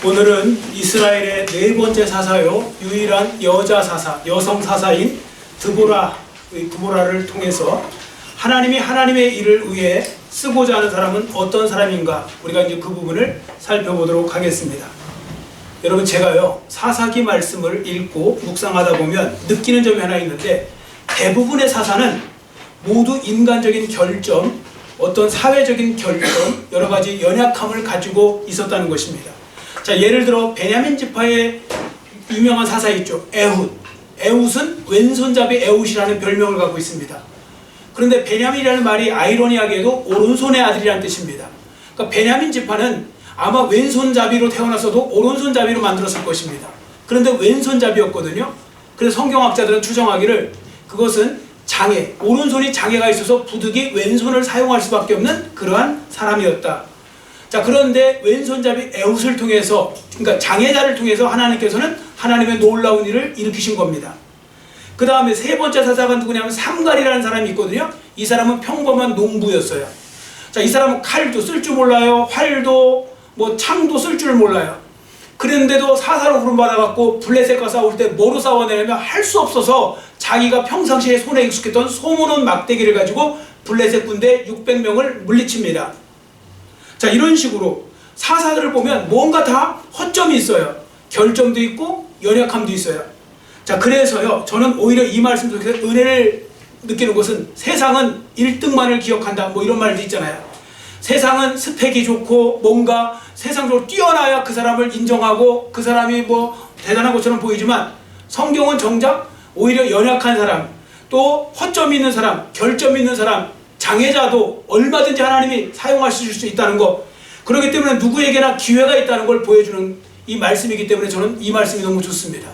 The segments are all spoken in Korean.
오늘은 이스라엘의 네 번째 사사요 유일한 여자 사사, 여성 사사인 드보라를 통해서 하나님이 하나님의 일을 위해 쓰고자 하는 사람은 어떤 사람인가, 우리가 이제 그 부분을 살펴보도록 하겠습니다. 여러분, 제가요 사사기 말씀을 읽고 묵상하다 보면 느끼는 점이 하나 있는데, 대부분의 사사는 모두 인간적인 결점, 어떤 사회적인 결점, 여러 가지 연약함을 가지고 있었다는 것입니다. 자, 예를 들어 베냐민 지파의 유명한 사사 있죠. 에훗. 에훗은 왼손잡이 에훗이라는 별명을 갖고 있습니다. 그런데 베냐민이라는 말이 아이러니하게도 오른손의 아들이라는 뜻입니다. 그러니까 베냐민 지파는 아마 왼손잡이로 태어났어도 오른손잡이로 만들었을 것입니다. 그런데 왼손잡이였거든요. 그래서 성경학자들은 추정하기를 그것은 장애, 오른손이 장애가 있어서 부득이 왼손을 사용할 수밖에 없는 그러한 사람이었다. 자, 그런데 왼손잡이 에훗을 통해서, 그러니까 장애자를 통해서 하나님께서는 하나님의 놀라운 일을 일으키신 겁니다. 그 다음에 세 번째 사사가 누구냐면 삼갈이라는 사람이 있거든요. 이 사람은 평범한 농부였어요. 자, 이 사람은 칼도 쓸 줄 몰라요. 활도 뭐 창도 쓸 줄 몰라요. 그런데도 사사로 부름받아갖고 블레셋과 싸울 때 뭐로 싸워내냐면 할 수 없어서 자기가 평상시에 손에 익숙했던 소모는 막대기를 가지고 블레셋 군대 600명을 물리칩니다. 자, 이런 식으로 사사들을 보면 뭔가 다 허점이 있어요. 결점도 있고 연약함도 있어요. 자, 그래서요 저는 오히려 이 말씀 속에서 은혜를 느끼는 것은, 세상은 1등만을 기억한다 뭐 이런 말도 있잖아요. 세상은 스펙이 좋고 뭔가 세상적으로 뛰어나야 그 사람을 인정하고 그 사람이 뭐 대단한 것처럼 보이지만, 성경은 정작 오히려 연약한 사람, 또 허점이 있는 사람, 결점이 있는 사람, 장애자도 얼마든지 하나님이 사용하실 수 있다는 것, 그렇기 때문에 누구에게나 기회가 있다는 걸 보여주는 이 말씀이기 때문에 저는 이 말씀이 너무 좋습니다.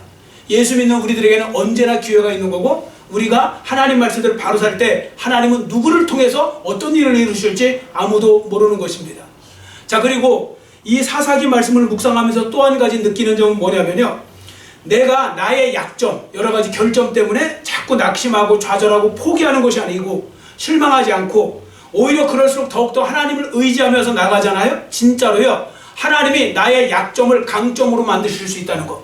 예수 믿는 우리들에게는 언제나 기회가 있는 거고, 우리가 하나님 말씀대로 바로 살 때 하나님은 누구를 통해서 어떤 일을 이루실지 아무도 모르는 것입니다. 자, 그리고 이 사사기 말씀을 묵상하면서 또 한 가지 느끼는 점은 뭐냐면요, 내가 나의 약점, 여러 가지 결점 때문에 자꾸 낙심하고 좌절하고 포기하는 것이 아니고 실망하지 않고, 오히려 그럴수록 더욱더 하나님을 의지하면서 나가잖아요. 진짜로요, 하나님이 나의 약점을 강점으로 만드실 수 있다는 거,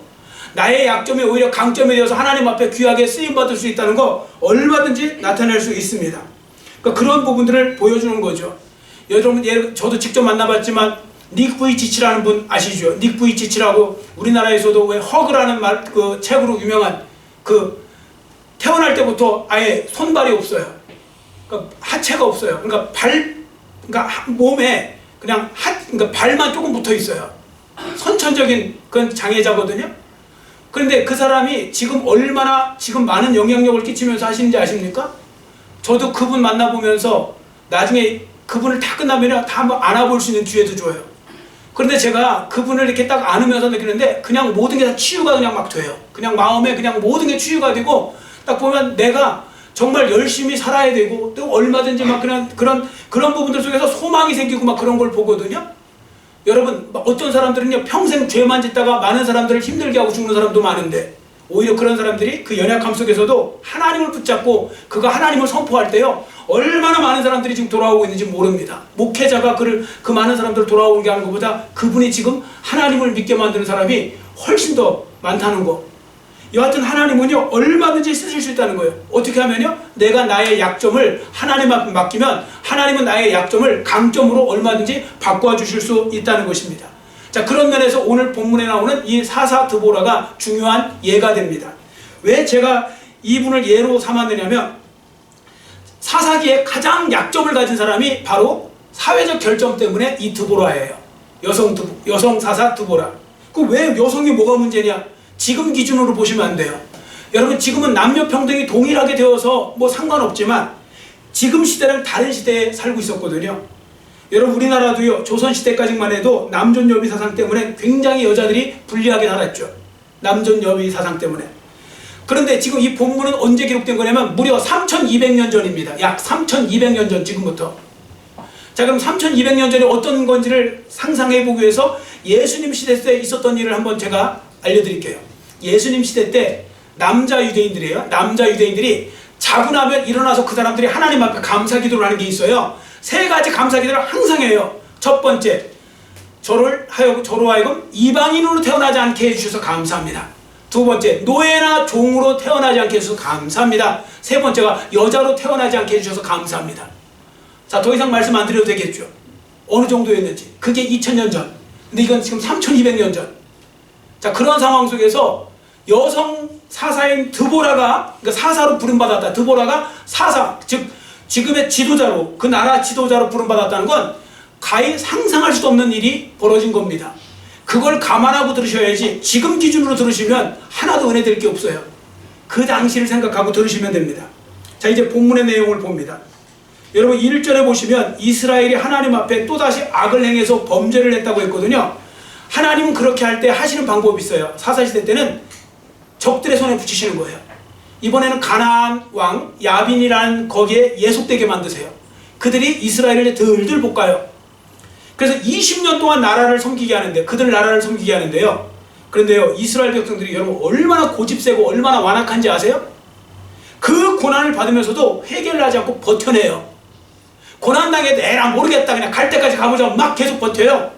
나의 약점이 오히려 강점이 되어서 하나님 앞에 귀하게 쓰임받을 수 있다는 거 얼마든지 나타낼 수 있습니다. 그러니까 그런 부분들을 보여주는 거죠. 여러분, 저도 직접 만나봤지만 닉 부이치치라는 분 아시죠? 닉 부이치치라고 우리나라에서도 왜 허그라는 그 책으로 유명한, 그 태어날 때부터 아예 손발이 없어요. 그러니까 하체가 없어요. 그러니까 몸에 그냥 그러니까 발만 조금 붙어 있어요. 선천적인 그런 장애자거든요. 그런데 그 사람이 지금 얼마나 지금 많은 영향력을 끼치면서 하시는지 아십니까? 저도 그분 만나보면서 나중에 그분을 다 끝나면 다 한번 안아볼 수 있는 기회도 줘요. 그런데 제가 그분을 이렇게 딱 안으면서 느끼는데 그냥 모든 게 다 치유가 그냥 막 돼요. 그냥 마음에 그냥 모든 게 치유가 되고, 딱 보면 내가 정말 열심히 살아야 되고, 또 얼마든지 막 그냥 그런 부분들 속에서 소망이 생기고 막 그런 걸 보거든요. 여러분, 어떤 사람들은요 평생 죄만 짓다가 많은 사람들을 힘들게 하고 죽는 사람도 많은데, 오히려 그런 사람들이 그 연약함 속에서도 하나님을 붙잡고 그가 하나님을 선포할 때요 얼마나 많은 사람들이 지금 돌아오고 있는지 모릅니다. 목회자가 그 많은 사람들 돌아오게 하는 것보다 그분이 지금 하나님을 믿게 만드는 사람이 훨씬 더 많다는 거. 여하튼 하나님은요 얼마든지 쓰실 수 있다는 거예요. 어떻게 하면요, 내가 나의 약점을 하나님 앞에 맡기면 하나님은 나의 약점을 강점으로 얼마든지 바꿔주실 수 있다는 것입니다. 자, 그런 면에서 오늘 본문에 나오는 이 사사 드보라가 중요한 예가 됩니다. 왜 제가 이분을 예로 삼았느냐면, 사사기에 가장 약점을 가진 사람이 바로 사회적 결점 때문에 이 드보라예요. 여성 사사 드보라. 그 왜 여성이 뭐가 문제냐? 지금 기준으로 보시면 안 돼요. 여러분, 지금은 남녀 평등이 동일하게 되어서 뭐 상관없지만 지금 시대랑 다른 시대에 살고 있었거든요. 여러분, 우리나라도요 조선시대까지만 해도 남존여비 사상 때문에 굉장히 여자들이 불리하게 살았죠. 남존여비 사상 때문에. 그런데 지금 이 본문은 언제 기록된 거냐면 무려 3200년 전입니다. 약 3200년 전, 지금부터. 자, 그럼 3200년 전에 어떤 건지를 상상해 보기 위해서 예수님 시대 때 있었던 일을 한번 제가 알려드릴게요. 예수님 시대 때 남자 유대인들이에요. 남자 유대인들이 자고 나면 일어나서 그 사람들이 하나님 앞에 감사 기도를 하는 게 있어요. 세 가지 감사 기도를 항상 해요. 첫 번째, 저로 하여금 이방인으로 태어나지 않게 해주셔서 감사합니다. 두 번째, 노예나 종으로 태어나지 않게 해주셔서 감사합니다. 세 번째가 여자로 태어나지 않게 해주셔서 감사합니다. 자, 더 이상 말씀 안 드려도 되겠죠. 어느 정도였는지. 그게 2000년 전. 근데 이건 지금 3200년 전. 자, 그런 상황 속에서 여성 사사인 드보라가, 그러니까 사사로 부름받았다. 드보라가 사사, 즉 지금의 지도자로, 그 나라 지도자로 부름받았다는 건 가히 상상할 수도 없는 일이 벌어진 겁니다. 그걸 감안하고 들으셔야지 지금 기준으로 들으시면 하나도 은혜될 게 없어요. 그 당시를 생각하고 들으시면 됩니다. 자, 이제 본문의 내용을 봅니다. 여러분 1절에 보시면 이스라엘이 하나님 앞에 또다시 악을 행해서 범죄를 했다고 했거든요. 하나님은 그렇게 할 때 하시는 방법이 있어요. 사사시대 때는 적들의 손에 붙이시는 거예요. 이번에는 가나안 왕 야빈이라는 거기에 예속되게 만드세요. 그들이 이스라엘을 들들 볶아요. 그래서 20년 동안 나라를 섬기게 하는데, 그들 나라를 섬기게 하는데요. 그런데요, 이스라엘 백성들이 여러분 얼마나 고집세고 얼마나 완악한지 아세요? 그 고난을 받으면서도 회개를 하지 않고 버텨내요. 고난당해도 에라 모르겠다 그냥 갈 때까지 가보자 막 계속 버텨요.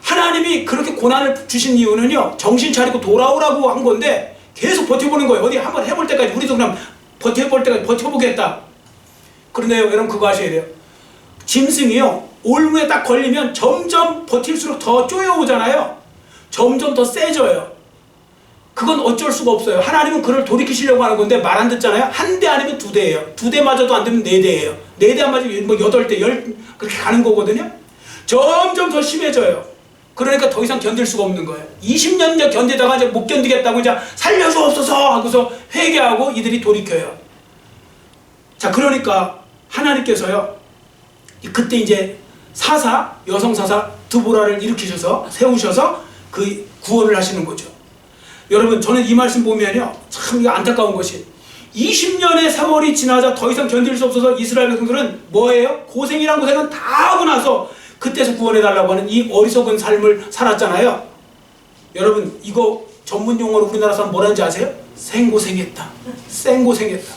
하나님이 그렇게 고난을 주신 이유는요, 정신 차리고 돌아오라고 한 건데 계속 버텨보는 거예요. 어디 한번 해볼 때까지, 우리도 그냥 버텨볼 때까지 버텨보겠다. 그런데요, 여러분 그거 아셔야 돼요. 짐승이요, 올무에 딱 걸리면 점점 버틸수록 더 쪼여오잖아요. 점점 더 세져요. 그건 어쩔 수가 없어요. 하나님은 그를 돌이키시려고 하는 건데 말 안 듣잖아요. 한 대 아니면 두 대예요. 두 대 맞아도 안 되면 네 대예요. 네 대 안 맞으면 뭐 8대, 10 그렇게 가는 거거든요. 점점 더 심해져요. 그러니까 더 이상 견딜 수가 없는 거예요. 20년 견디다가 이제 못 견디겠다고 이제 살려주옵소서 하고서 회개하고 이들이 돌이켜요. 자, 그러니까 하나님께서요, 그때 이제 사사, 여성 사사 드보라를 일으키셔서 세우셔서 그 구원을 하시는 거죠. 여러분, 저는 이 말씀 보면요, 참 이거 안타까운 것이 20년의 세월이 지나자 더 이상 견딜 수 없어서 이스라엘 백성들은 뭐예요? 고생이란 고생은 다 하고 나서 그때서 구원해달라고 하는 이 어리석은 삶을 살았잖아요. 여러분, 이거 전문 용어로 우리나라 사람 뭐라는지 아세요? 생고생했다. 생고생했다.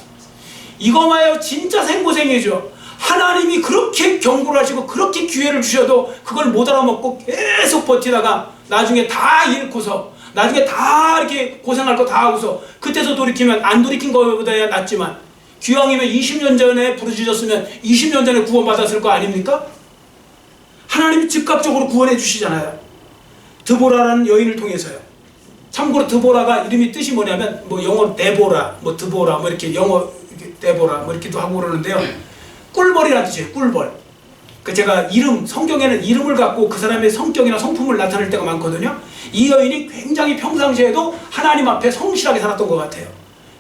이거마요 진짜 생고생이죠. 하나님이 그렇게 경고를 하시고 그렇게 기회를 주셔도 그걸 못 알아먹고 계속 버티다가 나중에 다 잃고서, 나중에 다 이렇게 고생할 거 다 하고서 그때서 돌이키면 안 돌이킨 것보다야 낫지만, 기왕이면 20년 전에 부르짖었으면 20년 전에 구원받았을 거 아닙니까? 하나님이 즉각적으로 구원해 주시잖아요. 드보라라는 여인을 통해서요. 참고로 드보라가 이름이 뜻이 뭐냐면 뭐 영어 데보라, 뭐 드보라, 뭐 이렇게 영어 데보라 뭐 이렇게도 하고 그러는데요. 꿀벌이라는 뜻이에요. 꿀벌. 그 제가 성경에는 이름을 갖고 그 사람의 성격이나 성품을 나타낼 때가 많거든요. 이 여인이 굉장히 평상시에도 하나님 앞에 성실하게 살았던 것 같아요.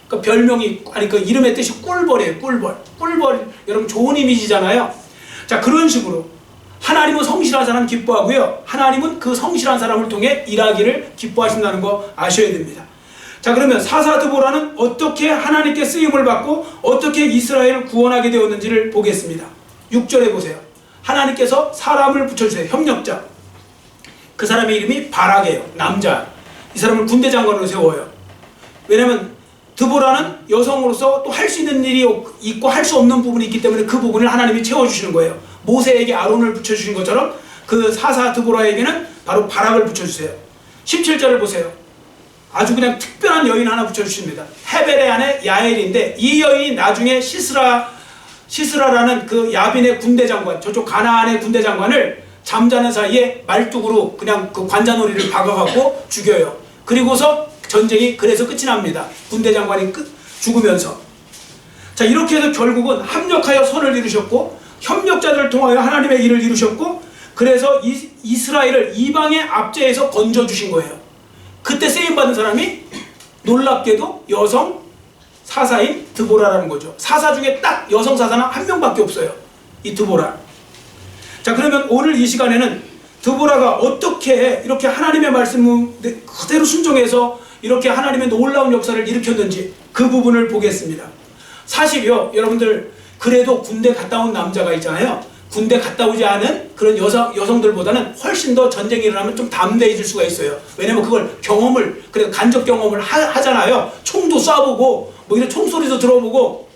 그 별명이, 아니 그 이름의 뜻이 꿀벌이에요. 꿀벌. 꿀벌, 여러분 좋은 이미지잖아요. 자, 그런 식으로 하나님은 성실한 사람 기뻐하고요, 하나님은 그 성실한 사람을 통해 일하기를 기뻐하신다는 거 아셔야 됩니다. 자, 그러면 사사 드보라는 어떻게 하나님께 쓰임을 받고 어떻게 이스라엘을 구원하게 되었는지를 보겠습니다. 6절에 보세요. 하나님께서 사람을 붙여주세요. 협력자. 그 사람의 이름이 바락이에요. 남자. 이 사람을 군대 장관으로 세워요. 왜냐면 드보라는 여성으로서 또 할 수 있는 일이 있고 할 수 없는 부분이 있기 때문에 그 부분을 하나님이 채워주시는 거예요. 모세에게 아론을 붙여주신 것처럼 그 사사 드보라에게는 바로 바락을 붙여주세요. 17절을 보세요. 아주 그냥 특별한 여인 하나 붙여주십니다. 헤벨의 아내 야엘인데, 이 여인이 나중에 시스라라는 그 야빈의 군대 장관, 저쪽 가나안의 군대 장관을 잠자는 사이에 말뚝으로 그냥 그 관자놀이를 박아갖고 죽여요. 그리고서 전쟁이 그래서 끝이 납니다. 군대 장관이 죽으면서. 자, 이렇게 해서 결국은 합력하여 선을 이루셨고 협력자들을 통하여 하나님의 일을 이루셨고, 그래서 이스라엘을 이방의 압제에서 건져주신 거예요. 그때 쓰임받은 사람이 놀랍게도 여성 사사인 드보라라는 거죠. 사사 중에 딱 여성 사사는 한 명밖에 없어요. 이 드보라. 자, 그러면 오늘 이 시간에는 드보라가 어떻게 이렇게 하나님의 말씀을 그대로 순종해서 이렇게 하나님의 놀라운 역사를 일으켰는지 그 부분을 보겠습니다. 사실요, 여러분들, 그래도 군대 갔다 온 남자가 있잖아요. 군대 갔다 오지 않은 그런 여성들보다는 훨씬 더 전쟁이 일어나면 좀 담대해질 수가 있어요. 왜냐면 그걸 경험을, 그래서 간접 경험을 하잖아요. 총도 쏴보고 뭐 이런 총소리도 들어보고.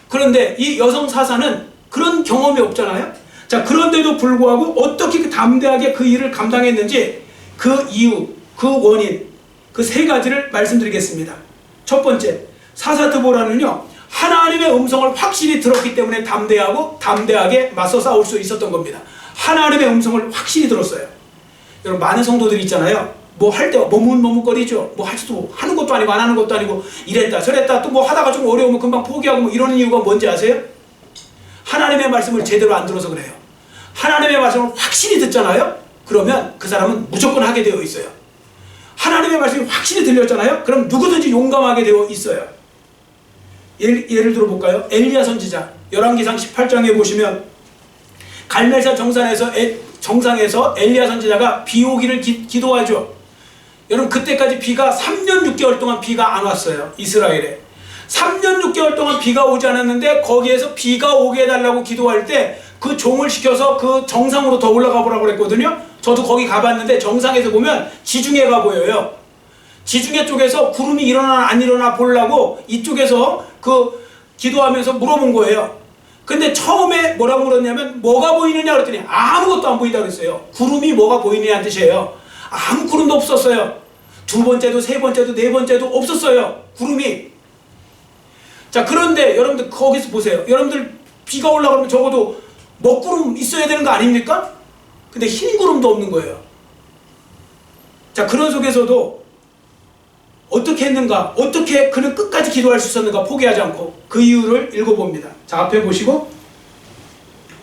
그런데 이 여성 사사는 그런 경험이 없잖아요. 자, 그런데도 불구하고 어떻게 담대하게 그 일을 감당했는지 그 이유, 그 원인, 그 세 가지를 말씀드리겠습니다. 첫 번째, 사사 드보라는요, 하나님의 음성을 확실히 들었기 때문에 담대하게 맞서 싸울 수 있었던 겁니다. 하나님의 음성을 확실히 들었어요. 여러분, 많은 성도들이 있잖아요. 뭐 할 때 머뭇머뭇거리죠. 뭐 할 수도 하는 것도 아니고 안 하는 것도 아니고 이랬다 저랬다 또 뭐 하다가 좀 어려우면 금방 포기하고 뭐 이러는 이유가 뭔지 아세요? 하나님의 말씀을 제대로 안 들어서 그래요. 하나님의 말씀을 확실히 듣잖아요. 그러면 그 사람은 무조건 하게 되어 있어요. 하나님의 말씀이 확실히 들렸잖아요. 그럼 누구든지 용감하게 되어 있어요. 예를 들어 볼까요? 엘리야 선지자 열왕기상 18장에 보시면 갈멜산 정상에서 엘리야 선지자가 비 오기를 기도하죠. 여러분, 그때까지 비가 3년 6개월 동안 비가 안 왔어요. 이스라엘에 3년 6개월 동안 비가 오지 않았는데 거기에서 비가 오게 해달라고 기도할 때 그 종을 시켜서 그 정상으로 더 올라가 보라고 그랬거든요. 저도 거기 가봤는데 정상에서 보면 지중해가 보여요. 지중해 쪽에서 구름이 일어나나 안 일어나 보려고 이쪽에서 그 기도하면서 물어본 거예요. 근데 처음에 뭐라고 물었냐면 뭐가 보이느냐 그랬더니 아무것도 안 보인다고 그랬어요. 구름이 뭐가 보이느냐는 뜻이에요. 아무 구름도 없었어요. 두 번째도 세 번째도 네 번째도 없었어요. 구름이. 자, 그런데 여러분들 거기서 보세요. 여러분들 비가 올라가면 적어도 먹구름 있어야 되는 거 아닙니까? 근데 흰 구름도 없는 거예요. 자, 그런 속에서도 어떻게 했는가? 어떻게 그는 끝까지 기도할 수 있었는가? 포기하지 않고 그 이유를 읽어봅니다. 자, 앞에 보시고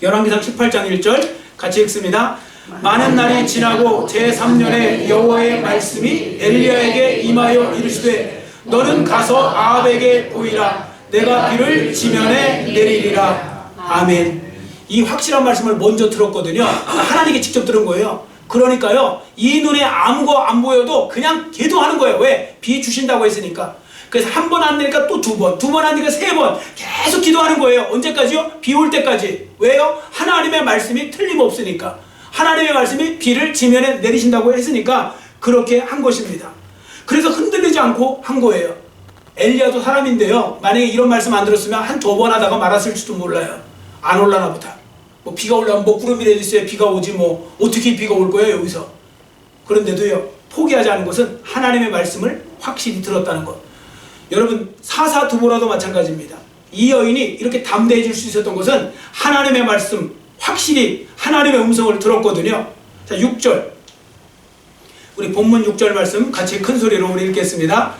열왕기상 18장 1절 같이 읽습니다. 많은 날이 지나고 제3년에 여호와의 말씀이 엘리야에게 임하여 이르시되 너는 가서 아합에게 보이라. 내가 비를 지면에 내리리라. 아멘. 이 확실한 말씀을 먼저 들었거든요. 하나님께 직접 들은 거예요. 그러니까요, 이 눈에 아무거 안 보여도 그냥 기도하는 거예요. 왜? 비 주신다고 했으니까. 그래서 한 번 안 되니까 또 두 번, 두 번 안 되니까 세 번 계속 기도하는 거예요. 언제까지요? 비 올 때까지. 왜요? 하나님의 말씀이 틀림없으니까. 하나님의 말씀이 비를 지면에 내리신다고 했으니까 그렇게 한 것입니다. 그래서 흔들리지 않고 한 거예요. 엘리야도 사람인데요, 만약에 이런 말씀 안 들었으면 한 두 번 하다가 말았을지도 몰라요. 안 올라나 보다. 뭐 비가 올라면 뭐 구름이라도 있어야 비가 오지 뭐 어떻게 비가 올 거예요 여기서. 그런데도요, 포기하지 않은 것은 하나님의 말씀을 확실히 들었다는 것. 여러분, 사사 드보라도 마찬가지입니다. 이 여인이 이렇게 담대해질 수 있었던 것은 하나님의 말씀, 확실히 하나님의 음성을 들었거든요. 자, 6절 우리 본문 6절 말씀 같이 큰 소리로 우리 읽겠습니다.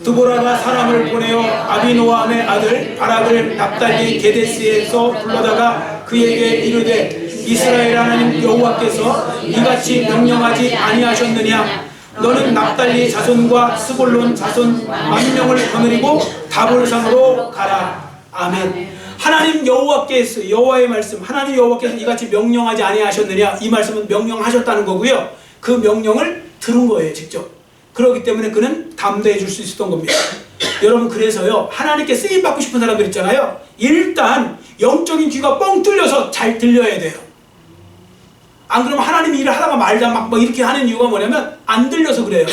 드보라가 사람을 보내어 아비노함의 아들 바락을 납달리 게데스에서 불러다가 그에게 이르되 이스라엘 하나님 여호와께서 이같이 명령하지 아니하셨느냐? 너는 납달리 자손과 스불론 자손 10,000명을 거느리고 다볼산으로 가라. 아멘. 하나님 여호와께서, 여호와의 말씀, 하나님 여호와께서 이같이 명령하지 아니하셨느냐? 이 말씀은 명령하셨다는 거고요. 그 명령을 들은 거예요, 직접. 그렇기 때문에 그는 담대해 줄 수 있었던 겁니다. 여러분, 그래서요, 하나님께 쓰임 받고 싶은 사람들 있잖아요. 일단 영적인 귀가 뻥 뚫려서 잘 들려야 돼요. 안 그러면 하나님이 일을 하다가 말다 막 이렇게 하는 이유가 뭐냐면 안 들려서 그래요.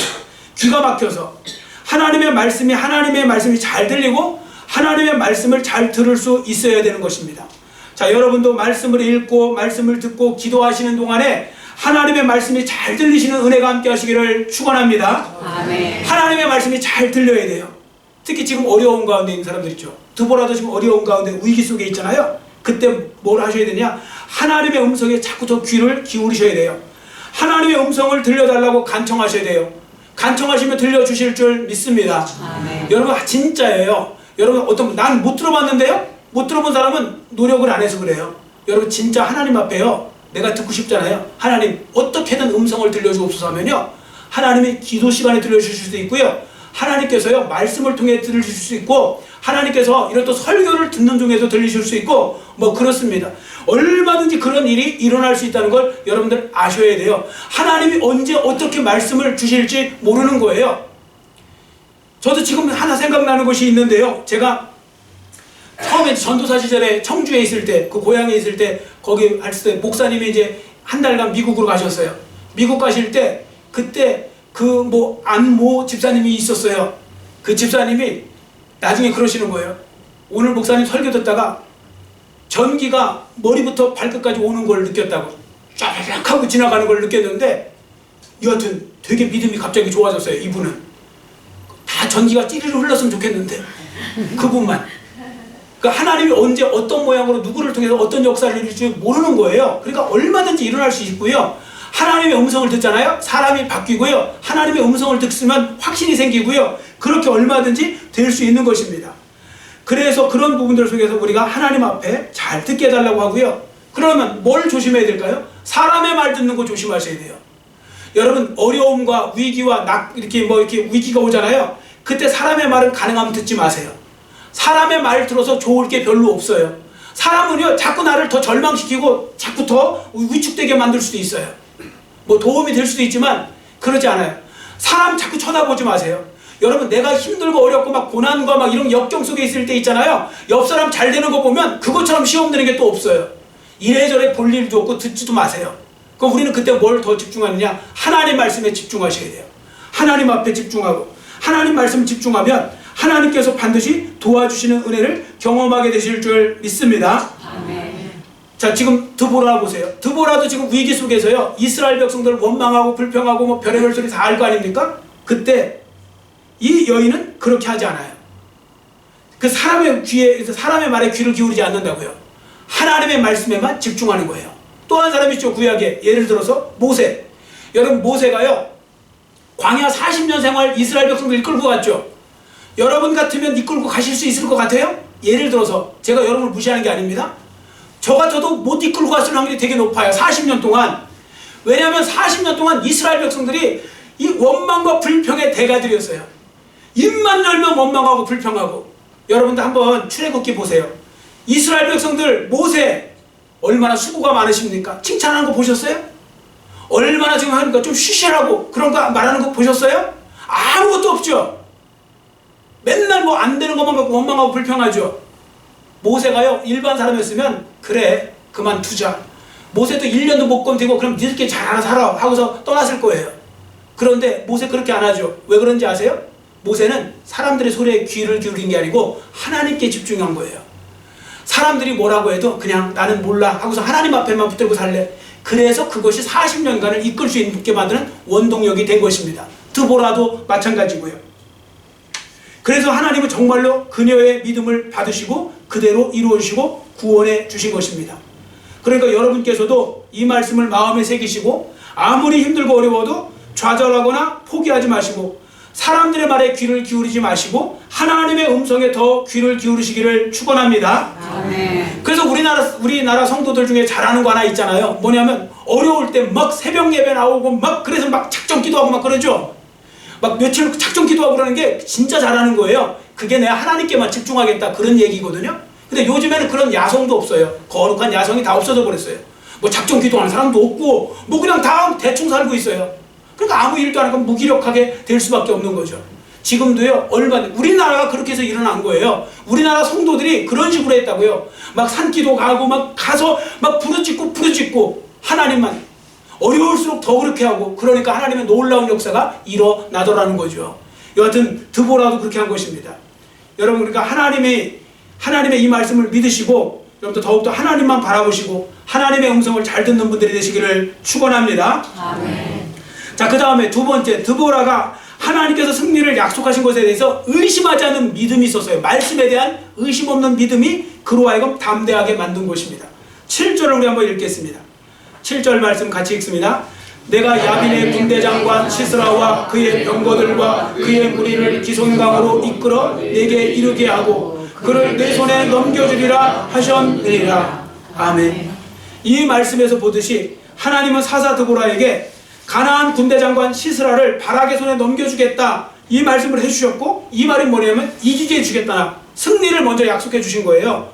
귀가 막혀서. 하나님의 말씀이 잘 들리고 하나님의 말씀을 잘 들을 수 있어야 되는 것입니다. 자, 여러분도 말씀을 읽고 말씀을 듣고 기도하시는 동안에 하나님의 말씀이 잘 들리시는 은혜가 함께 하시기를 축원합니다. 아멘. 하나님의 말씀이 잘 들려야 돼요. 특히 지금 어려운 가운데 있는 사람들 있죠. 드보라도 지금 어려운 가운데 위기 속에 있잖아요. 그때 뭘 하셔야 되냐? 하나님의 음성에 자꾸 더 귀를 기울이셔야 돼요. 하나님의 음성을 들려달라고 간청하셔야 돼요. 간청하시면 들려주실 줄 믿습니다. 아멘. 여러분, 진짜예요. 여러분, 난 못 들어봤는데요? 못 들어본 사람은 노력을 안 해서 그래요. 여러분, 진짜 하나님 앞에요, 내가 듣고 싶잖아요. 하나님, 어떻게든 음성을 들려주옵소서 하면요, 하나님이 기도 시간에 들려주실 수도 있고요, 하나님께서요 말씀을 통해 들으실 수 있고, 하나님께서 이런 또 설교를 듣는 중에도 들리실 수 있고, 뭐 그렇습니다. 얼마든지 그런 일이 일어날 수 있다는 걸 여러분들 아셔야 돼요. 하나님이 언제 어떻게 말씀을 주실지 모르는 거예요. 저도 지금 하나 생각나는 것이 있는데요. 제가 처음에 전도사 시절에 청주에 있을 때, 그 고향에 있을 때, 거기 할 때 목사님이 이제 한 달간 미국으로 가셨어요. 미국 가실 때 그때 그 안모 집사님이 있었어요. 그 집사님이 나중에 그러시는 거예요. 오늘 목사님 설교 듣다가 전기가 머리부터 발끝까지 오는 걸 느꼈다고, 쫙 하고 지나가는 걸 느꼈는데, 여하튼 되게 믿음이 갑자기 좋아졌어요. 이분은 다 전기가 찌르르 흘렀으면 좋겠는데 그분만. 그러니까 하나님이 언제 어떤 모양으로 누구를 통해서 어떤 역사를 이룰지 모르는 거예요. 그러니까 얼마든지 일어날 수 있고요. 하나님의 음성을 듣잖아요. 사람이 바뀌고요. 하나님의 음성을 듣으면 확신이 생기고요. 그렇게 얼마든지 될 수 있는 것입니다. 그래서 그런 부분들 속에서 우리가 하나님 앞에 잘 듣게 해달라고 하고요. 그러면 뭘 조심해야 될까요? 사람의 말 듣는 거 조심하셔야 돼요. 여러분, 어려움과 위기와 이렇게 위기가 오잖아요. 그때 사람의 말은 가능하면 듣지 마세요. 사람의 말 들어서 좋을 게 별로 없어요. 사람은요, 자꾸 나를 더 절망시키고 자꾸 더 위축되게 만들 수도 있어요. 뭐 도움이 될 수도 있지만 그러지 않아요. 사람 자꾸 쳐다보지 마세요. 여러분, 내가 힘들고 어렵고 막 고난과 막 이런 역경 속에 있을 때 있잖아요. 옆 사람 잘 되는 거 보면 그것처럼 시험 드는 게 또 없어요. 이래저래 볼 일도 없고 듣지도 마세요. 그럼 우리는 그때 뭘 더 집중하느냐? 하나님 말씀에 집중하셔야 돼요. 하나님 앞에 집중하고 하나님 말씀 집중하면 하나님께서 반드시 도와주시는 은혜를 경험하게 되실 줄 믿습니다. 아멘. 자, 지금 드보라 보세요. 드보라도 지금 위기 속에서요, 이스라엘 백성들을 원망하고 불평하고 뭐 별의별 소리 다 할 거 아닙니까? 그때 이 여인은 그렇게 하지 않아요. 그 사람의 말에 귀를 기울이지 않는다고요. 하나님의 말씀에만 집중하는 거예요. 또 한 사람이 있죠, 구약에. 예를 들어서 모세. 여러분, 모세가요, 광야 40년 생활 이스라엘 백성들 이끌고 갔죠. 여러분 같으면 이끌고 가실 수 있을 것 같아요? 예를 들어서 제가 여러분을 무시하는 게 아닙니다. 저 같아도 못 이끌고 갔을 확률이 되게 높아요. 40년 동안. 왜냐하면 40년 동안 이스라엘 백성들이 이 원망과 불평의 대가들이었어요. 입만 열면 원망하고 불평하고. 여러분도 한번 출애굽기 보세요. 이스라엘 백성들 모세 얼마나 수고가 많으십니까? 칭찬하는 거 보셨어요? 얼마나 지금 하니까 좀 쉬쉬라고 그런 거 말하는 거 보셨어요? 아무것도 없죠. 맨날 뭐 안 되는 것만 갖고 원망하고 불평하죠. 모세가요, 일반 사람이었으면 그래 그만두자. 모세도 1년도 못 건드리고 그럼 니들끼리 잘 알아서 하라 하고서 떠났을 거예요. 그런데 모세 그렇게 안 하죠. 왜 그런지 아세요? 모세는 사람들의 소리에 귀를 기울인 게 아니고 하나님께 집중한 거예요. 사람들이 뭐라고 해도 그냥 나는 몰라 하고서 하나님 앞에만 붙들고 살래. 그래서 그것이 40년간을 이끌 수 있게 만드는 원동력이 된 것입니다. 드보라도 마찬가지고요. 그래서 하나님은 정말로 그녀의 믿음을 받으시고 그대로 이루어주시고 구원해 주신 것입니다. 그러니까 여러분께서도 이 말씀을 마음에 새기시고 아무리 힘들고 어려워도 좌절하거나 포기하지 마시고 사람들의 말에 귀를 기울이지 마시고 하나님의 음성에 더 귀를 기울이시기를 축원합니다. 아멘. 그래서 우리나라 성도들 중에 잘하는 거 하나 있잖아요. 뭐냐면 어려울 때 막 새벽 예배 나오고 막 그래서 막 작정 기도하고 막 그러죠. 막 며칠 작정 기도하고 그러는 게 진짜 잘하는 거예요. 그게 내가 하나님께만 집중하겠다 그런 얘기거든요. 근데 요즘에는 그런 야성도 없어요. 거룩한 야성이 다 없어져 버렸어요. 뭐 작정 기도하는 사람도 없고 뭐 그냥 다 대충 살고 있어요. 그러니까 아무 일도 안 하고 무기력하게 될 수밖에 없는 거죠. 지금도요, 우리나라가 그렇게 해서 일어난 거예요. 우리나라 성도들이 그런 식으로 했다고요. 막 산기도 가고 막 가서 막 부르짖고 하나님만. 어려울수록 더 그렇게 하고, 그러니까 하나님의 놀라운 역사가 일어나더라는 거죠. 여하튼 드보라도 그렇게 한 것입니다. 여러분, 그러니까 하나님의 이 말씀을 믿으시고 여러분도 더욱더 하나님만 바라보시고 하나님의 음성을 잘 듣는 분들이 되시기를 축원합니다. 아멘. 자, 그 다음에 두 번째, 드보라가 하나님께서 승리를 약속하신 것에 대해서 의심하지 않는 믿음이 있었어요. 말씀에 대한 의심 없는 믿음이 그로 하여금 담대하게 만든 것입니다. 7절을 우리 한번 읽겠습니다. 7절 말씀 같이 읽습니다. 내가 야빈의 군대장관 시스라와 그의 병거들과 그의 무리를 기손강으로 이끌어 내게 이르게 하고 그를 내 손에 넘겨주리라 하셨느니라. 아멘. 이 말씀에서 보듯이 하나님은 사사 드보라에게 가나안 군대장관 시스라를 바락의 손에 넘겨주겠다 이 말씀을 해주셨고, 이 말이 뭐냐면 이기게 해주겠다, 승리를 먼저 약속해 주신 거예요.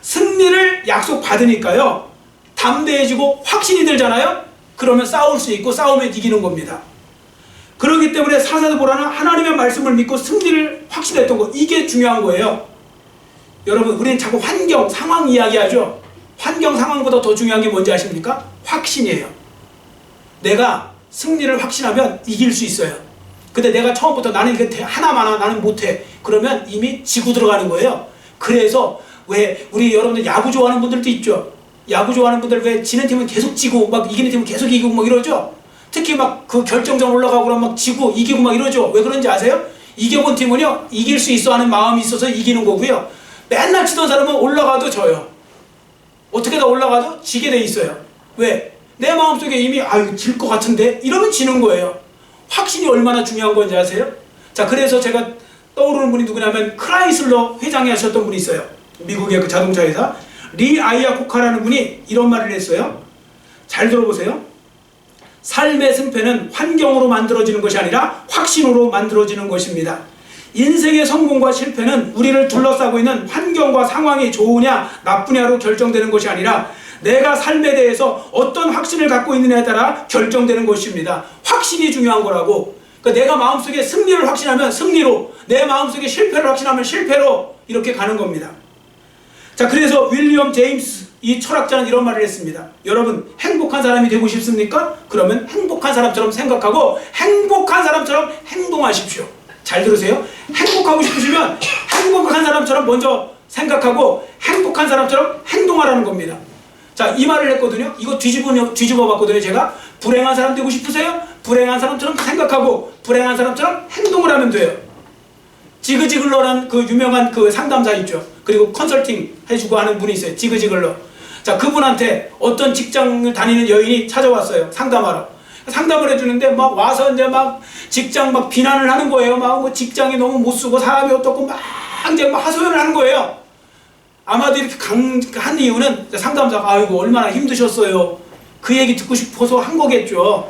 승리를 약속받으니까요 담대해지고 확신이 들잖아요. 그러면 싸울 수 있고 싸우면 이기는 겁니다. 그렇기 때문에 사사 드보라는 하나님의 말씀을 믿고 승리를 확신했던 거, 이게 중요한 거예요. 여러분, 우리는 자꾸 환경, 상황 이야기하죠. 환경, 상황보다 더 중요한 게 뭔지 아십니까? 확신이에요. 내가 승리를 확신하면 이길 수 있어요. 근데 내가 처음부터 나는 이거 하나만 나는 못해. 그러면 이미 지고 들어가는 거예요. 그래서 왜 우리 여러분들 야구 좋아하는 분들도 있죠. 야구 좋아하는 분들 왜 지는 팀은 계속 지고 막 이기는 팀은 계속 이기고 막 이러죠. 특히 막 그 결정전 올라가고 그러면 막 지고 이기고 막 이러죠. 왜 그런지 아세요? 이겨본 팀은요 이길 수 있어 하는 마음이 있어서 이기는 거고요. 맨날 치던 사람은 올라가도 져요. 어떻게 다 올라가도 지게 돼 있어요. 왜? 내 마음속에 이미 이거 질 것 같은데 이러면 지는 거예요. 확신이 얼마나 중요한 건지 아세요? 자, 그래서 제가 떠오르는 분이 누구냐면 크라이슬러 회장이 하셨던 분이 있어요. 미국의 그 자동차 회사 리 아이아코카라는 분이 이런 말을 했어요. 잘 들어보세요. 삶의 승패는 환경으로 만들어지는 것이 아니라 확신으로 만들어지는 것입니다. 인생의 성공과 실패는 우리를 둘러싸고 있는 환경과 상황이 좋으냐 나쁘냐로 결정되는 것이 아니라 내가 삶에 대해서 어떤 확신을 갖고 있느냐에 따라 결정되는 것입니다. 확신이 중요한 거라고. 그러니까 내가 마음속에 승리를 확신하면 승리로, 내 마음속에 실패를 확신하면 실패로 이렇게 가는 겁니다. 자, 그래서 윌리엄 제임스 이 철학자는 이런 말을 했습니다. 여러분 행복한 사람이 되고 싶습니까? 그러면 행복한 사람처럼 생각하고 행복한 사람처럼 행동하십시오. 잘 들으세요. 행복하고 싶으시면 행복한 사람처럼 먼저 생각하고 행복한 사람처럼 행동하라는 겁니다. 자, 이 말을 했거든요. 이거 뒤집어 봤거든요. 제가 불행한 사람 되고 싶으세요? 불행한 사람처럼 생각하고 불행한 사람처럼 행동을 하면 돼요. 지그지글러라는 그 유명한 그 상담사 있죠. 그리고 컨설팅 해주고 하는 분이 있어요. 지그지글러. 자, 그분한테 어떤 직장을 다니는 여인이 찾아왔어요. 상담하러. 상담을 해주는데 막 와서 이제 막 직장 막 비난을 하는 거예요. 막 뭐 직장이 너무 못 쓰고 사람이 어떻고 막 이제 막 하소연을 하는 거예요. 아마도 이렇게 한 이유는 상담사가 아이고 얼마나 힘드셨어요. 그 얘기 듣고 싶어서 한 거겠죠.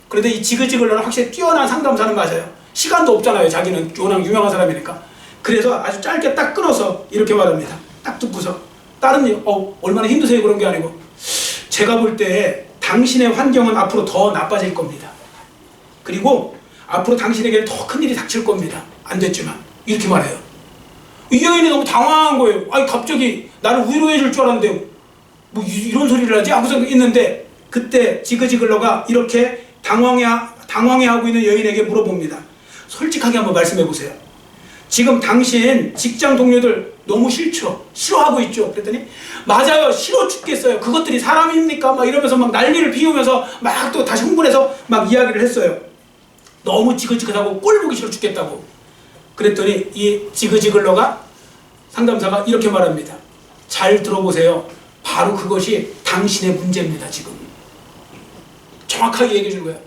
그런데 이 지그지글러는 확실히 뛰어난 상담사는 맞아요. 시간도 없잖아요. 자기는 워낙 유명한 사람이니까. 그래서 아주 짧게 딱 끊어서 이렇게 말합니다. 딱 듣고서 다른 일, 얼마나 힘드세요 그런 게 아니고 제가 볼 때 당신의 환경은 앞으로 더 나빠질 겁니다. 그리고 앞으로 당신에게 더 큰일이 닥칠 겁니다. 안 됐지만 이렇게 말해요. 이 여인이 너무 당황한 거예요. 갑자기 나를 위로해 줄 줄 알았는데 뭐 이런 소리를 하지? 하고서 있는데 그때 지그지글러가 이렇게 당황해하고 있는 여인에게 물어봅니다. 솔직하게 한번 말씀해 보세요. 지금 당신 직장 동료들 너무 싫죠? 싫어하고 있죠? 그랬더니 맞아요. 싫어 죽겠어요. 그것들이 사람입니까? 막 이러면서 막 난리를 피우면서 막 또 다시 흥분해서 막 이야기를 했어요. 너무 지긋지긋하고 꼴 보기 싫어 죽겠다고. 그랬더니 이 지그지글러가 상담사가 이렇게 말합니다. 잘 들어보세요. 바로 그것이 당신의 문제입니다. 지금 정확하게 얘기해 주는 거예요.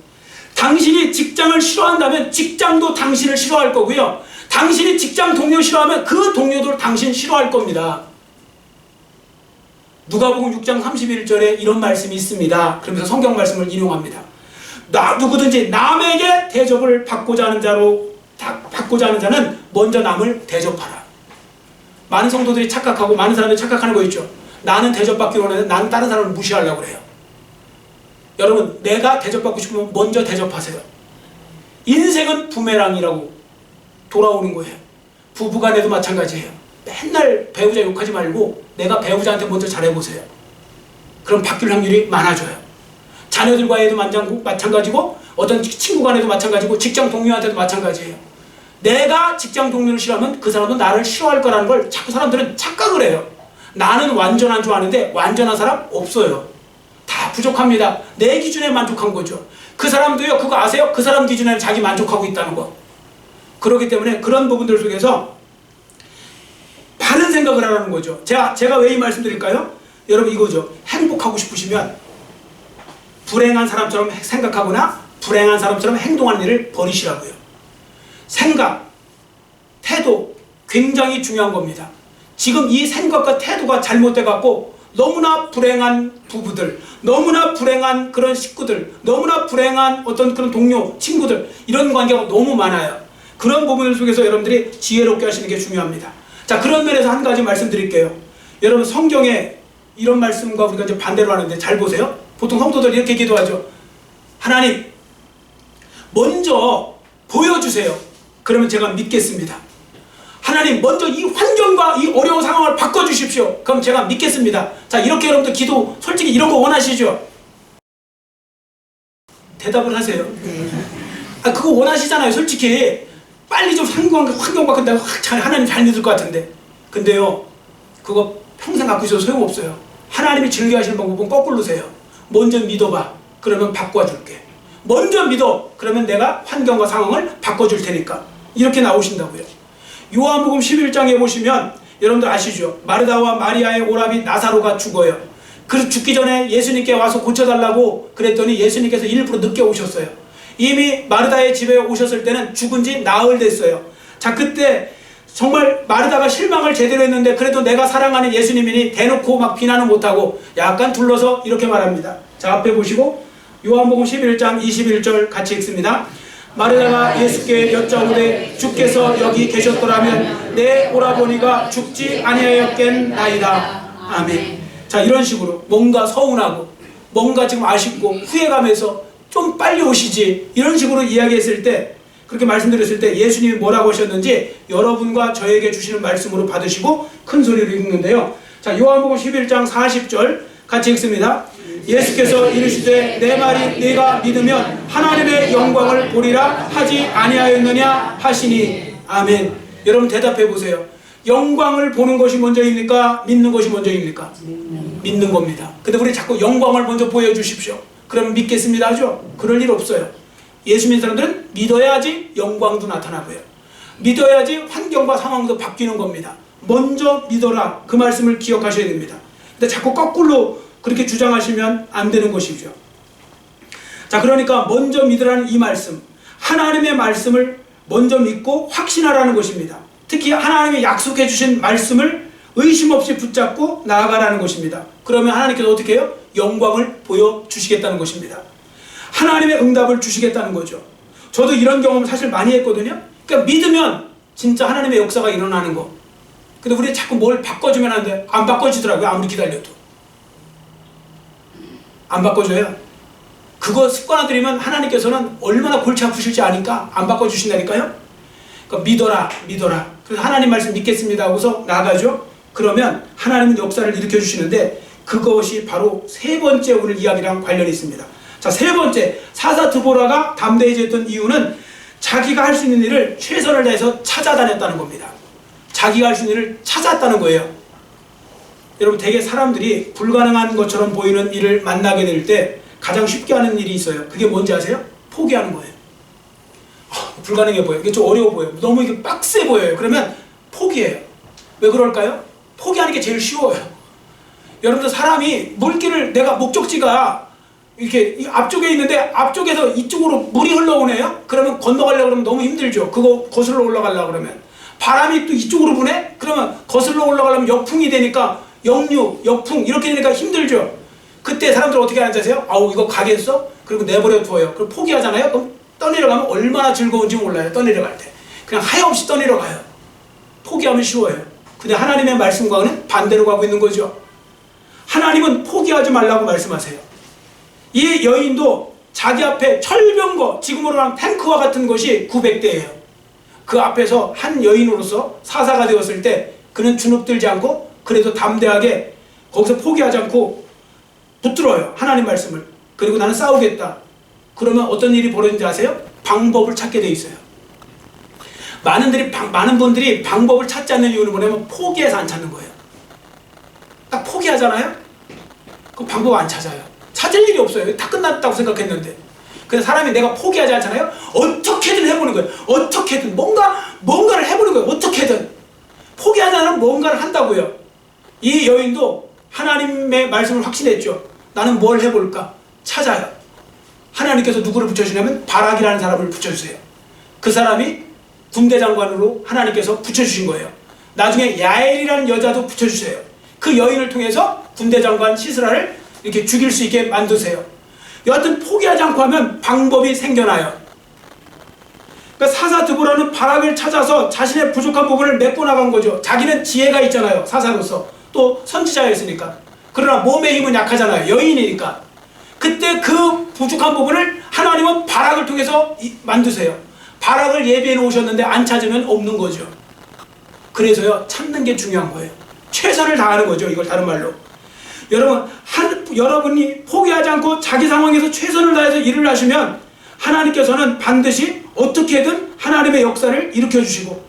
당신이 직장을 싫어한다면 직장도 당신을 싫어할 거고요. 당신이 직장 동료 싫어하면 그 동료도 당신 싫어할 겁니다. 누가복음 6장 31절에 이런 말씀이 있습니다. 그러면서 성경 말씀을 인용합니다. 누구든지 남에게 대접을 받고자 하는 자는 먼저 남을 대접하라. 많은 성도들이 착각하고 많은 사람들이 착각하는 거 있죠. 나는 대접받기 원하는데 나는 다른 사람을 무시하려고 그래요. 여러분 내가 대접받고 싶으면 먼저 대접하세요. 인생은 부메랑이라고 돌아오는 거예요. 부부간에도 마찬가지예요. 맨날 배우자 욕하지 말고 내가 배우자한테 먼저 잘해보세요. 그럼 바뀔 확률이 많아져요. 자녀들과에도 마찬가지고 어떤 친구 간에도 마찬가지고 직장 동료한테도 마찬가지예요. 내가 직장 동료를 싫어하면 그 사람도 나를 싫어할 거라는 걸 자꾸 사람들은 착각을 해요. 나는 완전한 줄 아는데 완전한 사람 없어요. 다 부족합니다. 내 기준에 만족한 거죠. 그 사람도요. 그거 아세요? 그 사람 기준에 자기 만족하고 있다는 거. 그렇기 때문에 그런 부분들 속에서 바른 생각을 하라는 거죠. 제가 왜 이 말씀 드릴까요? 여러분 이거죠. 행복하고 싶으시면 불행한 사람처럼 생각하거나 불행한 사람처럼 행동하는 일을 버리시라고요. 생각, 태도 굉장히 중요한 겁니다. 지금 이 생각과 태도가 잘못돼 갖고 너무나 불행한 부부들, 너무나 불행한 그런 식구들, 너무나 불행한 어떤 그런 동료, 친구들 이런 관계가 너무 많아요. 그런 부분들 속에서 여러분들이 지혜롭게 하시는 게 중요합니다. 자, 그런 면에서 한 가지 말씀드릴게요. 여러분 성경에 이런 말씀과 우리가 이제 반대로 하는데 잘 보세요. 보통 성도들이 이렇게 기도하죠. 하나님 먼저 보여주세요. 그러면 제가 믿겠습니다. 하나님 먼저 이 환경과 이 어려운 상황을 바꿔주십시오. 그럼 제가 믿겠습니다. 자, 이렇게 여러분들 기도 솔직히 이런 거 원하시죠? 대답을 하세요. 그거 원하시잖아요. 솔직히 빨리 좀 환경 바꾼다고 하나님 잘 믿을 것 같은데. 근데요 그거 평생 갖고 있어도 소용없어요. 하나님이 즐겨하시는 방법은 거꾸로세요. 먼저 믿어봐. 그러면 바꿔줄게. 먼저 믿어. 그러면 내가 환경과 상황을 바꿔줄 테니까. 이렇게 나오신다고요. 요한복음 11장에 보시면 여러분들 아시죠? 마르다와 마리아의 오라비 나사로가 죽어요. 그 죽기 전에 예수님께 와서 고쳐달라고 그랬더니 예수님께서 일부러 늦게 오셨어요. 이미 마르다의 집에 오셨을 때는 죽은 지 나흘 됐어요. 자, 그때 정말 마르다가 실망을 제대로 했는데 그래도 내가 사랑하는 예수님이니 대놓고 막 비난은 못하고 약간 둘러서 이렇게 말합니다. 자, 앞에 보시고 요한복음 11장 21절 같이 읽습니다. 마르다가 예수께 여짜오되 주께서 여기 계셨더라면 내 오라버니가 죽지 아니하였겠나이다. 아멘. 자, 이런 식으로 뭔가 서운하고 뭔가 지금 아쉽고 후회감에서 좀 빨리 오시지 이런 식으로 이야기했을 때, 그렇게 말씀드렸을 때 예수님이 뭐라고 하셨는지 여러분과 저에게 주시는 말씀으로 받으시고 큰 소리로 읽는데요. 자, 요한복음 11장 40절 같이 읽습니다. 예수께서 이르시되 내 말이 네가 믿으면 하나님의 영광을 보리라 하지 아니하였느냐 하시니. 아멘. 여러분 대답해 보세요. 영광을 보는 것이 먼저입니까? 믿는 것이 먼저입니까? 믿는 겁니다. 근데 우리 자꾸 영광을 먼저 보여주십시오. 그럼 믿겠습니다 하죠? 그럴 일 없어요. 예수 믿는 사람들은 믿어야지 영광도 나타나고요. 믿어야지 환경과 상황도 바뀌는 겁니다. 먼저 믿어라. 그 말씀을 기억하셔야 됩니다. 근데 자꾸 거꾸로 그렇게 주장하시면 안 되는 것이죠. 자, 그러니까 먼저 믿으라는 이 말씀, 하나님의 말씀을 먼저 믿고 확신하라는 것입니다. 특히 하나님이 약속해 주신 말씀을 의심 없이 붙잡고 나아가라는 것입니다. 그러면 하나님께서 어떻게 해요? 영광을 보여주시겠다는 것입니다. 하나님의 응답을 주시겠다는 거죠. 저도 이런 경험 사실 많이 했거든요. 그러니까 믿으면 진짜 하나님의 역사가 일어나는 거. 근데 우리 자꾸 뭘 바꿔주면 안 돼. 안 바꿔지더라고요. 아무리 기다려도. 안 바꿔줘요. 그거 습관화들이면 하나님께서는 얼마나 골치 아프실지 아니까 안 바꿔주신다니까요. 그러니까 믿어라, 믿어라. 그래서 하나님 말씀 믿겠습니다 하고서 나가죠. 그러면 하나님은 역사를 일으켜주시는데 그것이 바로 세 번째 오늘 이야기랑 관련이 있습니다. 자, 세 번째, 사사 드보라가 담대해졌던 이유는 자기가 할 수 있는 일을 최선을 다해서 찾아다녔다는 겁니다. 자기가 할 수 있는 일을 찾았다는 거예요. 여러분, 되게 사람들이 불가능한 것처럼 보이는 일을 만나게 될 때 가장 쉽게 하는 일이 있어요. 그게 뭔지 아세요? 포기하는 거예요. 불가능해 보여요. 이게 좀 어려워 보여요. 너무 이게 빡세 보여요. 그러면 포기해요. 왜 그럴까요? 포기하는 게 제일 쉬워요. 여러분들, 사람이 물길을, 내가 목적지가 이렇게 앞쪽에 있는데 앞쪽에서 이쪽으로 물이 흘러오네요? 그러면 건너가려고 그러면 너무 힘들죠. 그거 거슬러 올라가려고 그러면. 바람이 또 이쪽으로 부네? 그러면 거슬러 올라가려면 역풍이 되니까 역류, 역풍 이렇게 되니까 힘들죠. 그때 사람들 어떻게 하는지 아세요? 아우, 이거 가겠어? 그리고 내버려 두어요. 그럼 포기하잖아요? 그럼 떠내려가면 얼마나 즐거운지 몰라요. 떠내려갈 때. 그냥 하염없이 떠내려가요. 포기하면 쉬워요. 근데 하나님의 말씀과는 반대로 가고 있는 거죠. 하나님은 포기하지 말라고 말씀하세요. 이 여인도 자기 앞에 철병거, 지금으로 하면 탱크와 같은 것이 900대예요. 그 앞에서 한 여인으로서 사사가 되었을 때 그는 주눅들지 않고 그래도 담대하게 거기서 포기하지 않고 붙들어요. 하나님 말씀을. 그리고 나는 싸우겠다. 그러면 어떤 일이 벌어지는지 아세요? 방법을 찾게 돼 있어요. 많은 분들이 방법을 찾지 않는 이유는 뭐냐면 포기해서 안 찾는 거예요. 딱 포기하잖아요? 그 방법 안 찾아요. 찾을 일이 없어요. 다 끝났다고 생각했는데. 근데 사람이 내가 포기하지 않잖아요? 어떻게든 해보는 거예요. 어떻게든 뭔가를 해보는 거예요. 어떻게든. 포기하지 않으면 뭔가를 한다고요. 이 여인도 하나님의 말씀을 확신했죠. 나는 뭘 해볼까? 찾아요. 하나님께서 누구를 붙여주냐면 바락이라는 사람을 붙여주세요. 그 사람이 군대 장관으로 하나님께서 붙여주신 거예요. 나중에 야엘이라는 여자도 붙여주세요. 그 여인을 통해서 군대 장관 시스라를 이렇게 죽일 수 있게 만드세요. 여하튼 포기하지 않고 하면 방법이 생겨나요. 그러니까 사사 드보라는 바락을 찾아서 자신의 부족한 부분을 메꿔 나간 거죠. 자기는 지혜가 있잖아요. 사사로서. 또 선지자였으니까. 그러나 몸의 힘은 약하잖아요. 여인이니까. 그때 그 부족한 부분을 하나님은 바락을 통해서 만드세요. 바락을 예비해 놓으셨는데 안 찾으면 없는 거죠. 그래서요, 찾는 게 중요한 거예요. 최선을 다하는 거죠. 이걸 다른 말로. 여러분이 포기하지 않고 자기 상황에서 최선을 다해서 일을 하시면 하나님께서는 반드시 어떻게든 하나님의 역사를 일으켜 주시고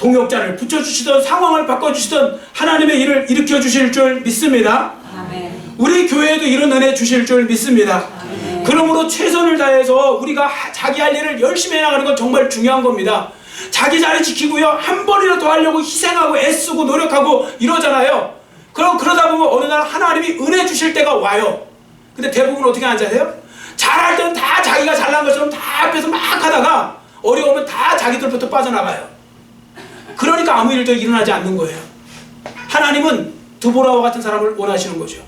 동역자를 붙여주시던 상황을 바꿔주시던 하나님의 일을 일으켜 주실 줄 믿습니다. 아멘. 우리 교회에도 이런 은혜 주실 줄 믿습니다. 아멘. 그러므로 최선을 다해서 우리가 자기 할 일을 열심히 해나가는 건 정말 중요한 겁니다. 자기 자리 지키고요, 한 번이라도 하려고 희생하고 애쓰고 노력하고 이러잖아요. 그러다 보면 어느 날 하나님이 은혜 주실 때가 와요. 근데 대부분 어떻게 앉아세요? 잘할 때는 다 자기가 잘난 것처럼 다 앞에서 막 하다가 어려우면 다 자기들부터 빠져나가요. 그러니까 아무 일도 일어나지 않는 거예요. 하나님은 드보라와 같은 사람을 원하시는 거죠.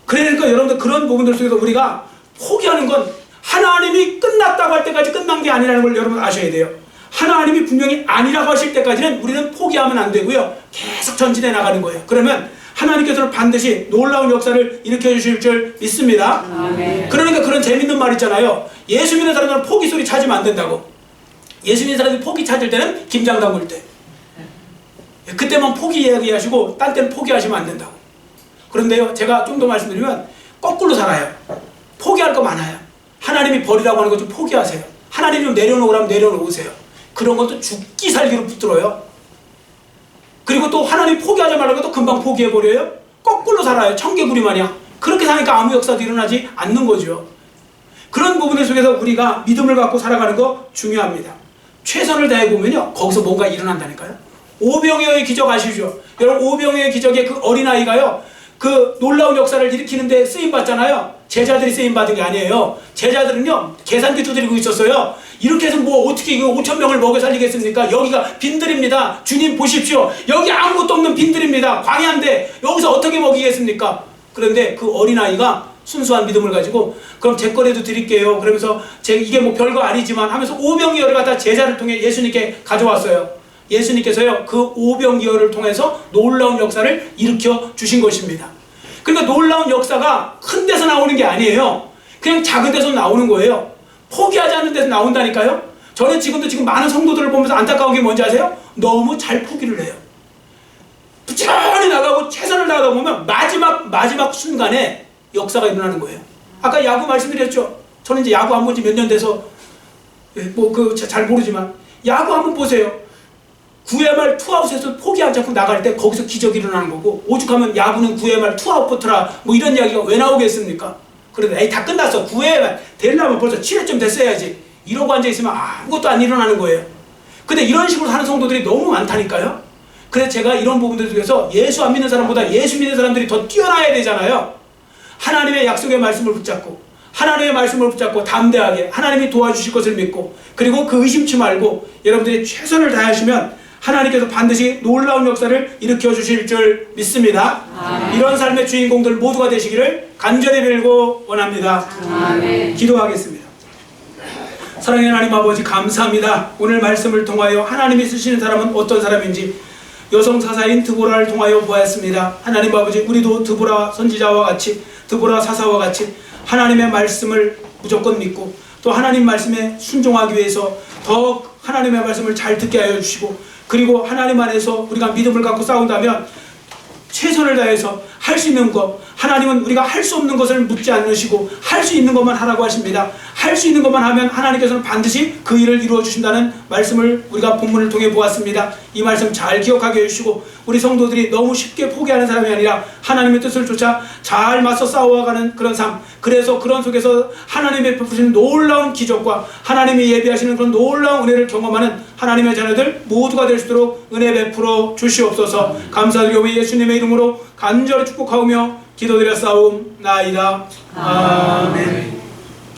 그러니까 여러분들 그런 부분들 속에서 우리가 포기하는 건 하나님이 끝났다고 할 때까지 끝난 게 아니라는 걸 여러분 아셔야 돼요. 하나님이 분명히 아니라고 하실 때까지는 우리는 포기하면 안 되고요, 계속 전진해 나가는 거예요. 그러면 하나님께서는 반드시 놀라운 역사를 일으켜 주실 줄 믿습니다. 아멘. 그러니까 그런 재밌는 말 있잖아요. 예수 믿는 사람들은 포기 소리 찾으면 안 된다고. 예수 믿는 사람들이 포기 찾을 때는 김장 담글 때, 그때만 포기 이야기하시고 딴 때는 포기하시면 안 된다고. 그런데요, 제가 좀 더 말씀드리면 거꾸로 살아요. 포기할 거 많아요. 하나님이 버리라고 하는 것 좀 포기하세요. 하나님 좀 내려놓으라면 내려놓으세요. 그런 것도 죽기 살기로 붙들어요. 그리고 또 하나님 포기하지 말라고 또 금방 포기해버려요. 거꾸로 살아요. 청개구리 마냥. 그렇게 사니까 아무 역사도 일어나지 않는 거죠. 그런 부분들 속에서 우리가 믿음을 갖고 살아가는 거 중요합니다. 최선을 다해보면요, 거기서 뭔가 일어난다니까요. 오병이어의 기적 아시죠? 여러분, 오병이어의 기적의 그 어린아이가요, 그 놀라운 역사를 일으키는데 쓰임받잖아요. 제자들이 쓰임받은 게 아니에요. 제자들은요, 계산기 두드리고 있었어요. 이렇게 해서 뭐 어떻게 이거 5,000명을 먹여 살리겠습니까? 여기가 빈들입니다. 주님 보십시오. 여기 아무것도 없는 빈들입니다. 광야인데 여기서 어떻게 먹이겠습니까? 그런데 그 어린아이가 순수한 믿음을 가지고 그럼 제 거라도 드릴게요. 그러면서 이게 뭐 별거 아니지만 하면서 오병이어를 갖다 제자를 통해 예수님께 가져왔어요. 예수님께서요, 그 오병이어를 통해서 놀라운 역사를 일으켜 주신 것입니다. 그러니까 놀라운 역사가 큰 데서 나오는 게 아니에요. 그냥 작은 데서 나오는 거예요. 포기하지 않는 데서 나온다니까요. 저는 지금 많은 성도들을 보면서 안타까운 게 뭔지 아세요? 너무 잘 포기를 해요. 부지런히 나가고 최선을 다하다 보면 마지막 순간에 역사가 일어나는 거예요. 아까 야구 말씀드렸죠. 저는 이제 야구 안 본 지 몇 년 돼서 잘 모르지만 야구 한번 보세요. 9회 말 투아웃에서 포기하지 않고 나갈 때 거기서 기적이 일어나는 거고, 오죽하면 야구는 9회 말 투아웃부터라 뭐 이런 이야기가 왜 나오겠습니까? 그런데 에이, 다 끝났어. 9회 말 되려면 벌써 7회쯤 됐어야지. 이러고 앉아있으면 아무것도 안 일어나는 거예요. 근데 이런 식으로 하는 성도들이 너무 많다니까요. 그래서 제가 이런 부분들 중에서 예수 안 믿는 사람보다 예수 믿는 사람들이 더 뛰어나야 되잖아요. 하나님의 약속의 말씀을 붙잡고, 하나님의 말씀을 붙잡고 담대하게 하나님이 도와주실 것을 믿고, 그리고 그 의심치 말고 여러분들이 최선을 다하시면 하나님께서 반드시 놀라운 역사를 일으켜 주실 줄 믿습니다. 아멘. 이런 삶의 주인공들 모두가 되시기를 간절히 빌고 원합니다. 아멘. 기도하겠습니다. 사랑의 하나님 아버지, 감사합니다. 오늘 말씀을 통하여 하나님이 쓰시는 사람은 어떤 사람인지 여성 사사인 드보라를 통하여 보았습니다. 하나님 아버지, 우리도 드보라 선지자와 같이, 드보라 사사와 같이 하나님의 말씀을 무조건 믿고 또 하나님 말씀에 순종하기 위해서 더 하나님의 말씀을 잘 듣게 하여 주시고, 그리고 하나님 안에서 우리가 믿음을 갖고 싸운다면 최선을 다해서 할 수 있는 것, 하나님은 우리가 할 수 없는 것을 묻지 않으시고 할 수 있는 것만 하라고 하십니다. 할 수 있는 것만 하면 하나님께서는 반드시 그 일을 이루어 주신다는 말씀을 우리가 본문을 통해 보았습니다. 이 말씀 잘 기억하게 해주시고, 우리 성도들이 너무 쉽게 포기하는 사람이 아니라 하나님의 뜻을 쫓아 잘 맞서 싸워가는 그런 삶, 그래서 그런 속에서 하나님의 베푸시는 놀라운 기적과 하나님이 예비하시는 그런 놀라운 은혜를 경험하는 하나님의 자녀들 모두가 될 수 있도록 은혜 베풀어 주시옵소서. 감사드리고 예수님의 이름으로 간절히 축복하오며 기도드렸사옵나이다. 아멘.